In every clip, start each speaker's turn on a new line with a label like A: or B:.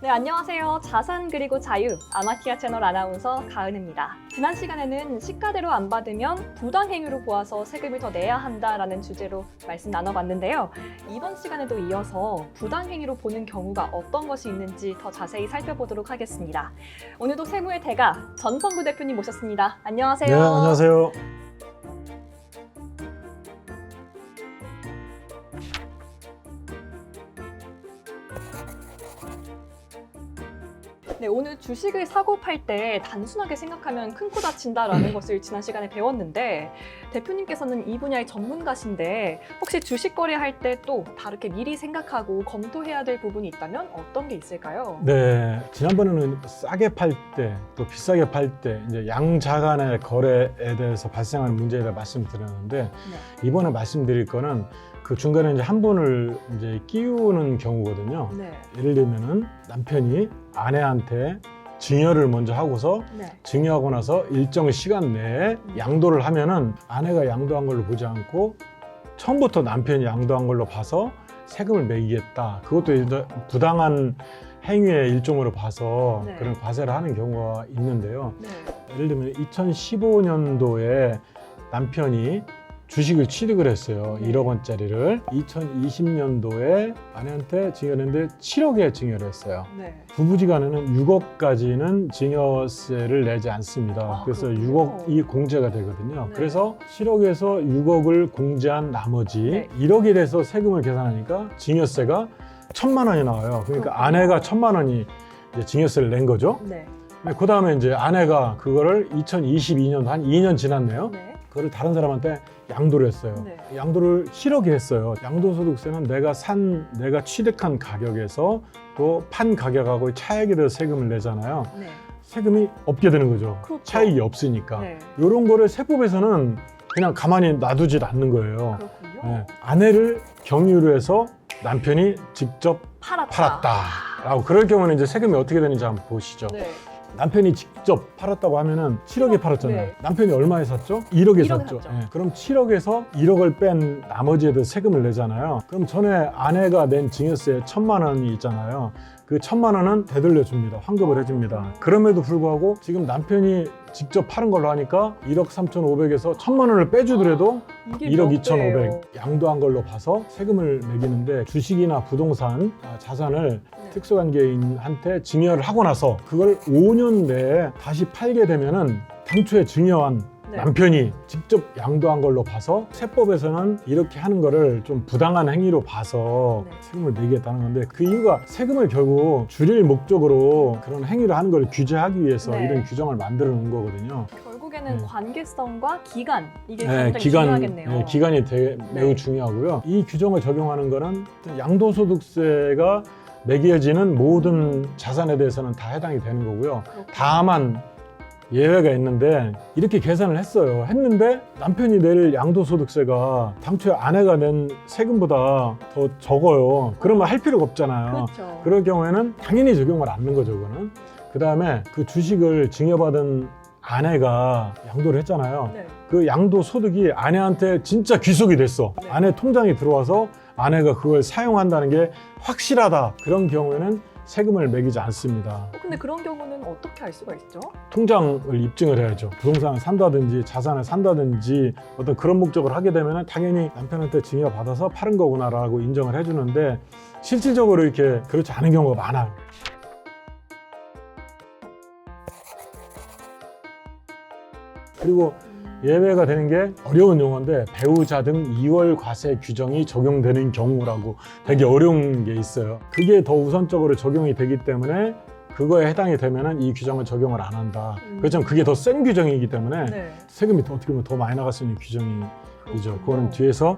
A: 네, 안녕하세요. 자산 그리고 자유, 아마키아 채널 아나운서 가은입니다. 지난 시간에는 시가대로 안 받으면 부당행위로 보아서 세금을 더 내야 한다라는 주제로 말씀 나눠봤는데요. 이번 시간에도 이어서 부당행위로 보는 경우가 어떤 것이 있는지 더 자세히 살펴보도록 하겠습니다. 오늘도 세무의 대가 전성구 대표님 모셨습니다. 안녕하세요.
B: 네, 안녕하세요.
A: 네, 오늘 주식을 사고 팔 때 단순하게 생각하면 큰 코 다친다라는 것을 지난 시간에 배웠는데 대표님께서는 이 분야의 전문가신데 혹시 주식 거래할 때 또 다르게 미리 생각하고 검토해야 될 부분이 있다면 어떤 게 있을까요?
B: 네, 지난번에는 싸게 팔 때, 또 비싸게 팔 때, 이제 양자 간의 거래에 대해서 발생하는 문제에 대해 말씀드렸는데
A: 네.
B: 이번에 말씀드릴 거는 그 중간에 이제 한 분을 이제 끼우는 경우거든요.
A: 네.
B: 예를 들면은 남편이 아내한테 증여를 먼저 하고서
A: 네.
B: 증여하고 나서 일정 시간 내에 양도를 하면은 아내가 양도한 걸로 보지 않고 처음부터 남편이 양도한 걸로 봐서 세금을 매기겠다. 그것도 이제 부당한 행위의 일종으로 봐서
A: 네.
B: 그런 과세를 하는 경우가 있는데요.
A: 네.
B: 예를 들면 2015년도에 남편이 주식을 취득을 했어요.
A: 네.
B: 1억 원짜리를. 2020년도에 아내한테 증여했는데 7억에 증여를 했어요.
A: 네.
B: 부부지간에는 6억까지는 증여세를 내지 않습니다.
A: 아,
B: 그래서
A: 그렇군요.
B: 6억이 공제가 되거든요.
A: 네.
B: 그래서 7억에서 6억을 공제한 나머지
A: 네.
B: 1억이 돼서 세금을 계산하니까 증여세가 1,000만 원이 나와요. 그러니까
A: 그렇군요.
B: 아내가 1,000만 원이 이제 증여세를 낸 거죠.
A: 네.
B: 그 다음에 이제 아내가 그거를 2022년도 한 2년 지났네요.
A: 네.
B: 그거를 다른 사람한테 양도를 했어요.
A: 네.
B: 양도를 7억에 했어요. 양도소득세는 내가 취득한 가격에서 또 판 가격하고 차액에 대해서 세금을 내잖아요.
A: 네.
B: 세금이 없게 되는 거죠.
A: 그렇죠.
B: 차익이 없으니까.
A: 네.
B: 이런 거를 세법에서는 그냥 가만히 놔두질 않는 거예요.
A: 그렇군요.
B: 네. 아내를 경유로 해서 남편이 직접
A: 팔았다.
B: 팔았다라고 그럴 경우는 이제 세금이 어떻게 되는지 한번 보시죠.
A: 네.
B: 남편이 직접 팔았다고 하면은 7억에 팔았잖아요.
A: 네.
B: 남편이 얼마에 샀죠? 1억에
A: 1억에
B: 샀죠.
A: 샀죠.
B: 예, 그럼 7억에서 1억을 뺀 나머지에 대해서 세금을 내잖아요. 그럼 전에 아내가 낸 증여세 1,000만 원이 있잖아요. 그 1,000만 원은 되돌려 줍니다. 환급을 해줍니다. 그럼에도 불구하고 지금 남편이 직접 파는 걸로 하니까 1억 3,500에서 1,000만 원을 빼주더라도
A: 이게
B: 1억
A: 몇 배예요?
B: 2,500 양도한 걸로 봐서 세금을 매기는데 주식이나 부동산, 자산을
A: 네.
B: 특수관계인한테 증여를 하고 나서 그걸 5년 내에 다시 팔게 되면은 당초에 증여한
A: 네.
B: 남편이 직접 양도한 걸로 봐서 세법에서는 이렇게 하는 거를 좀 부당한 행위로 봐서
A: 네.
B: 세금을 내겠다는 건데 그 이유가 세금을 결국 줄일 목적으로 그런 행위를 하는 걸 규제하기 위해서
A: 네.
B: 이런 규정을 만들어 놓은 거거든요.
A: 결국에는
B: 네.
A: 관계성과 기간 이게
B: 네,
A: 굉장히 중요하겠네요.
B: 네, 기간이 매우
A: 네.
B: 중요하고요. 이 규정을 적용하는 거는 양도소득세가 매겨지는 모든 자산에 대해서는 다 해당이 되는 거고요.
A: 그렇군요.
B: 다만 예외가 있는데 이렇게 계산을 했는데 남편이 낼 양도소득세가 당초에 아내가 낸 세금보다 더 적어요. 그러면 할 필요가 없잖아요.
A: 그렇죠.
B: 그럴 경우에는 당연히 적용을 안 하는 거죠, 그거는. 그 다음에 그 주식을 증여받은 아내가 양도를 했잖아요.
A: 네.
B: 그 양도소득이 아내한테 진짜 귀속이 됐어.
A: 네.
B: 아내 통장에 들어와서 아내가 그걸 사용한다는 게 확실하다. 그런 경우에는 세금을 매기지 않습니다.
A: 근데 그런 경우는 어떻게 알 수가 있죠?
B: 통장을 입증을 해야죠. 부동산을 산다든지 자산을 산다든지 어떤 그런 목적을 하게 되면 당연히 남편한테 증여받아서 파는 거구나라고 인정을 해주는데 실질적으로 이렇게 그렇지 않은 경우가 많아요. 그리고 예외가 되는 게 어려운 용어인데 배우자 등 2월 과세 규정이 적용되는 경우라고 되게 어려운 게 있어요. 그게 더 우선적으로 적용이 되기 때문에 그거에 해당이 되면은 이 규정을 적용을 안 한다. 그렇지만 그게 더 센 규정이기 때문에
A: 네.
B: 세금이 어떻게 보면 더 많이 나갈 수 있는 규정이죠. 그거는 뒤에서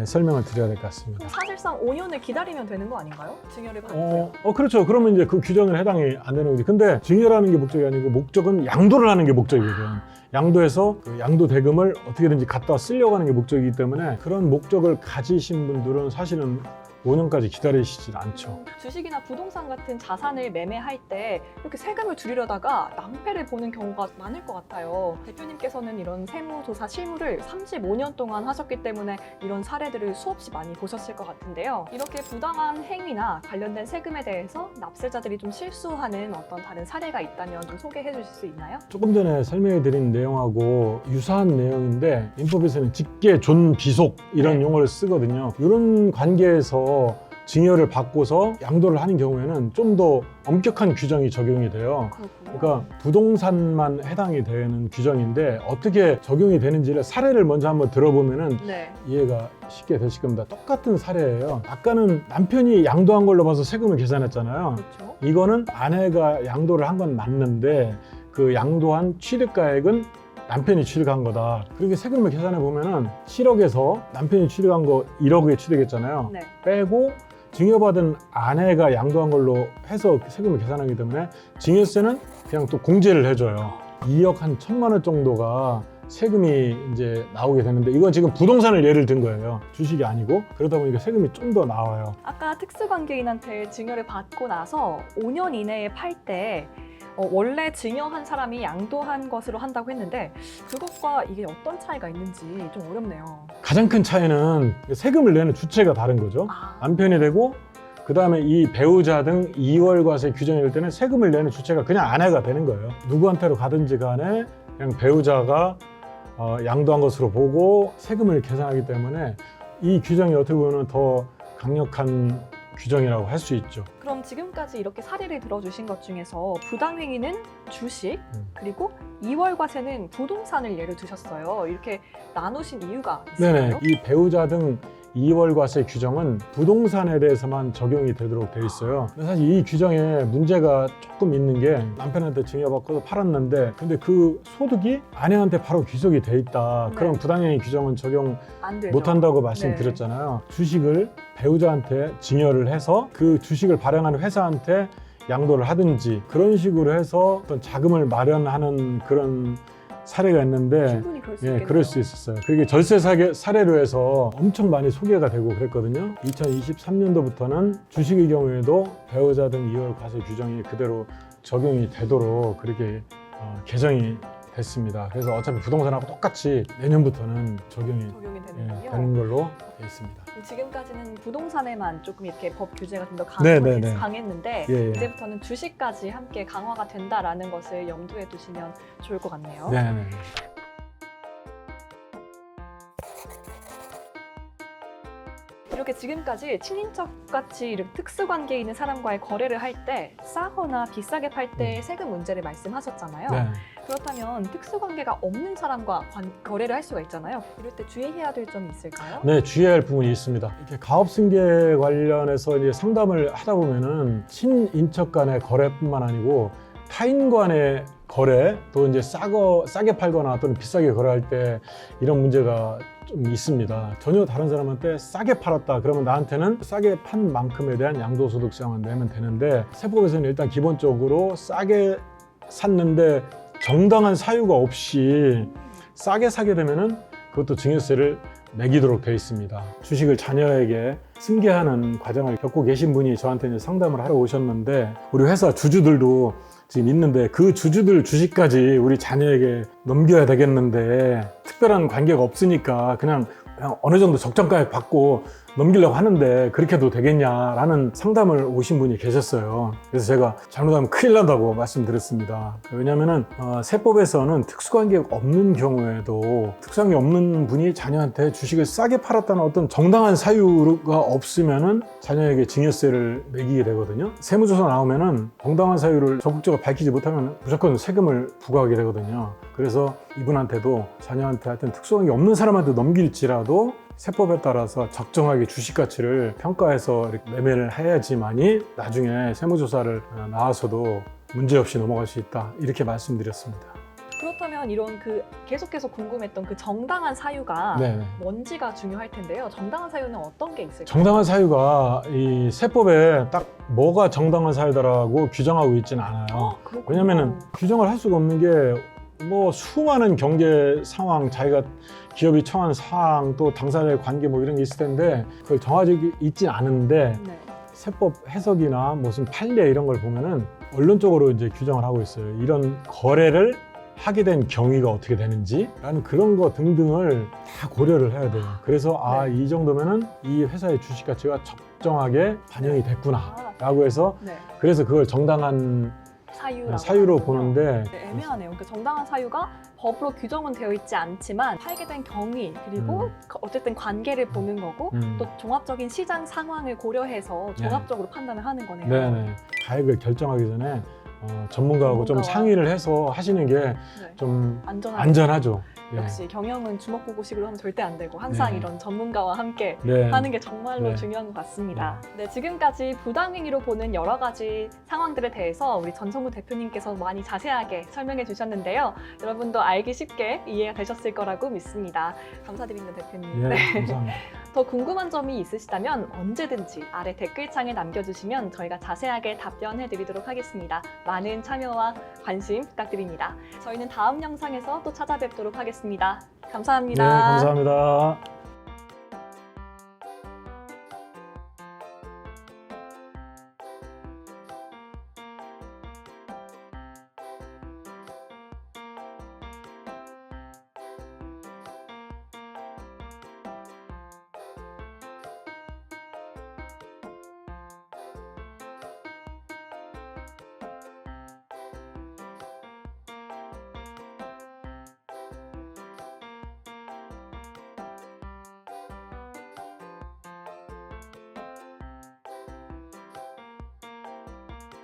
B: 설명을 드려야 될 것 같습니다.
A: 사실상 5년을 기다리면 되는 거 아닌가요? 증여를 받고요.
B: 그렇죠. 그러면 이제 그 규정에 해당이 안 되는 거지. 근데 증여라는 게 목적이 아니고 목적은 양도를 하는 게 목적이거든. 양도해서 그 양도 대금을 어떻게든지 갖다 쓰려고 하는 게 목적이기 때문에 그런 목적을 가지신 분들은 사실은 5년까지 기다리시질 않죠.
A: 주식이나 부동산 같은 자산을 매매할 때 이렇게 세금을 줄이려다가 낭패를 보는 경우가 많을 것 같아요. 대표님께서는 이런 세무조사 실무를 35년 동안 하셨기 때문에 이런 사례들을 수없이 많이 보셨을 것 같은데요. 이렇게 부당한 행위나 관련된 세금에 대해서 납세자들이 좀 실수하는 어떤 다른 사례가 있다면 좀 소개해 주실 수 있나요?
B: 조금 전에 설명해 드린 내용하고 유사한 내용인데 민법에서는 직계, 존, 비속 이런
A: 네.
B: 용어를 쓰거든요. 이런 관계에서 증여를 받고서 양도를 하는 경우에는 좀 더 엄격한 규정이 적용이 돼요.
A: 그렇군요.
B: 그러니까 부동산만 해당이 되는 규정인데 어떻게 적용이 되는지를 사례를 먼저 한번 들어보면은
A: 네.
B: 이해가 쉽게 되실 겁니다. 똑같은 사례예요. 아까는 남편이 양도한 걸로 봐서 세금을 계산했잖아요.
A: 그렇죠.
B: 이거는 아내가 양도를 한 건 맞는데 그 양도한 취득가액은 남편이 취득한 거다. 그렇게 세금을 계산해 보면은 7억에서 남편이 취득한 거 1억에 취득했잖아요.
A: 네.
B: 빼고 증여받은 아내가 양도한 걸로 해서 세금을 계산하기 때문에 증여세는 그냥 또 공제를 해줘요. 2억 한 1,000만 원 정도가 세금이 이제 나오게 되는데 이건 지금 부동산을 예를 든 거예요. 주식이 아니고. 그러다 보니까 세금이 좀 더 나와요.
A: 아까 특수관계인한테 증여를 받고 나서 5년 이내에 팔 때 원래 증여한 사람이 양도한 것으로 한다고 했는데 그것과 이게 어떤 차이가 있는지 좀 어렵네요.
B: 가장 큰 차이는 세금을 내는 주체가 다른 거죠. 남편이 되고 그 다음에 이 배우자 등 이월과세 규정이 될 때는 세금을 내는 주체가 그냥 아내가 되는 거예요. 누구한테로 가든지 간에 그냥 배우자가 양도한 것으로 보고 세금을 계산하기 때문에 이 규정이 어떻게 보면 더 강력한 규정이라고 할 수 있죠.
A: 그럼 지금까지 이렇게 사례를 들어주신 것 중에서 부당행위는 주식, 그리고 이월과세는 부동산을 예를 드셨어요. 이렇게 나누신 이유가 있을까요?
B: 네네. 이 배우자 등 이월과세 규정은 부동산에 대해서만 적용이 되도록 돼 있어요. 근데 사실 이 규정에 문제가 조금 있는 게 남편한테 증여받고 팔았는데 근데 그 소득이 아내한테 바로 귀속이 돼 있다.
A: 네.
B: 그럼 부당행위 규정은 적용
A: 안 되죠.
B: 못한다고 말씀드렸잖아요. 주식을 배우자한테 증여를 해서 그 주식을 발행하는 회사한테 양도를 하든지 그런 식으로 해서 어떤 자금을 마련하는 그런 사례가 있는데
A: 충분히 그럴 수 있겠네요.
B: 그럴 수 있었어요. 그게 절세 사례로 해서 엄청 많이 소개가 되고 그랬거든요. 2023년도부터는 주식의 경우에도 배우자 등 이월 과세 규정이 그대로 적용이 되도록 그렇게 개정이 됐습니다. 그래서 어차피 부동산하고 똑같이 내년부터는 적용이
A: 되는군요.
B: 되는 걸로 되어 있습니다.
A: 지금까지는 부동산에만 조금 이렇게 법 규제가 좀 더
B: 네네네.
A: 강했는데
B: 예, 예.
A: 이제부터는 주식까지 함께 강화가 된다라는 것을 염두에 두시면 좋을 것 같네요.
B: 네네.
A: 이렇게 지금까지 친인척같이 이렇게 특수관계에 있는 사람과의 거래를 할 때 싸거나 비싸게 팔 때 세금 문제를 말씀하셨잖아요.
B: 네.
A: 그렇다면 특수관계가 없는 사람과 거래를 할 수가 있잖아요. 이럴 때 주의해야 될 점이 있을까요?
B: 네, 주의해야 할 부분이 있습니다. 이렇게 가업승계 관련해서 이제 상담을 하다 보면은 친인척 간의 거래뿐만 아니고 타인 간의 거래, 또 이제 싸게 팔거나 또는 비싸게 거래할 때 이런 문제가 좀 있습니다. 전혀 다른 사람한테 싸게 팔았다 그러면 나한테는 싸게 판 만큼에 대한 양도소득세만 내면 되는데 세법에서는 일단 기본적으로 싸게 샀는데 정당한 사유가 없이 싸게 사게 되면은 그것도 증여세를 매기도록 되어 있습니다. 주식을 자녀에게 승계하는 과정을 겪고 계신 분이 저한테 이제 상담을 하러 오셨는데 우리 회사 주주들도 지금 있는데 그 주주들 주식까지 우리 자녀에게 넘겨야 되겠는데 특별한 관계가 없으니까 그냥 어느 정도 적정가액 받고 넘기려고 하는데 그렇게 해도 되겠냐라는 상담을 오신 분이 계셨어요. 그래서 제가 잘못하면 큰일 난다고 말씀드렸습니다. 왜냐하면 세법에서는 특수관계가 없는 경우에도 특수관계 없는 분이 자녀한테 주식을 싸게 팔았다는 어떤 정당한 사유가 없으면은 자녀에게 증여세를 매기게 되거든요. 세무조사 나오면은 정당한 사유를 적극적으로 밝히지 못하면 무조건 세금을 부과하게 되거든요. 그래서 이분한테도 자녀한테 하여튼 특수관계 없는 사람한테 넘길지라도 세법에 따라서 적정하게 주식 가치를 평가해서 이렇게 매매를 해야지만이 나중에 세무조사를 나와서도 문제없이 넘어갈 수 있다 이렇게 말씀드렸습니다.
A: 그렇다면 이런 계속해서 궁금했던 그 정당한 사유가
B: 네.
A: 뭔지가 중요할 텐데요. 정당한 사유는 어떤 게 있을까요?
B: 정당한 사유가 이 세법에 딱 뭐가 정당한 사유다라고 규정하고 있지는 않아요.
A: 그렇군요.
B: 왜냐면은 규정을 할 수가 없는 게 뭐 수많은 경제 상황, 자기가 기업이 처한 사항, 또 당사자의 관계 뭐 이런 게 있을 텐데 그걸 정하지 있진 않은데
A: 네.
B: 세법 해석이나 무슨 판례 이런 걸 보면은 언론적으로 이제 규정을 하고 있어요. 이런 거래를 하게 된 경위가 어떻게 되는지라는 그런 거 등등을 다 고려를 해야 돼요. 그래서
A: 네.
B: 이 정도면은 이 회사의 주식 가치가 적정하게 반영이 됐구나라고 해서
A: 네.
B: 그래서 그걸 정당한
A: 하는군요.
B: 사유로 보는데
A: 네, 애매하네요. 그러니까 정당한 사유가 법으로 규정은 되어 있지 않지만 팔게 된 경위 그리고 어쨌든 관계를 보는 거고 또 종합적인 시장 상황을 고려해서 종합적으로 판단을 하는 거네요.
B: 네네. 가액을 결정하기 전에 전문가하고 좀 상의를 해서 하시는 게 좀
A: 네.
B: 안전하죠.
A: 역시 경영은 주먹보고식으로 하면 절대 안 되고 항상
B: 네.
A: 이런 전문가와 함께
B: 네.
A: 하는 게 정말로
B: 네.
A: 중요한 것 같습니다. 네, 지금까지 부당행위로 보는 여러 가지 상황들에 대해서 우리 전성구 대표님께서 많이 자세하게 설명해 주셨는데요. 여러분도 알기 쉽게 이해가 되셨을 거라고 믿습니다. 감사드립니다, 대표님.
B: 네, 감사합니다.
A: 더 궁금한 점이 있으시다면 언제든지 아래 댓글창에 남겨주시면 저희가 자세하게 답변해 드리도록 하겠습니다. 많은 참여와 관심 부탁드립니다. 저희는 다음 영상에서 또 찾아뵙도록 하겠습니다. 감사합니다.
B: 네, 감사합니다.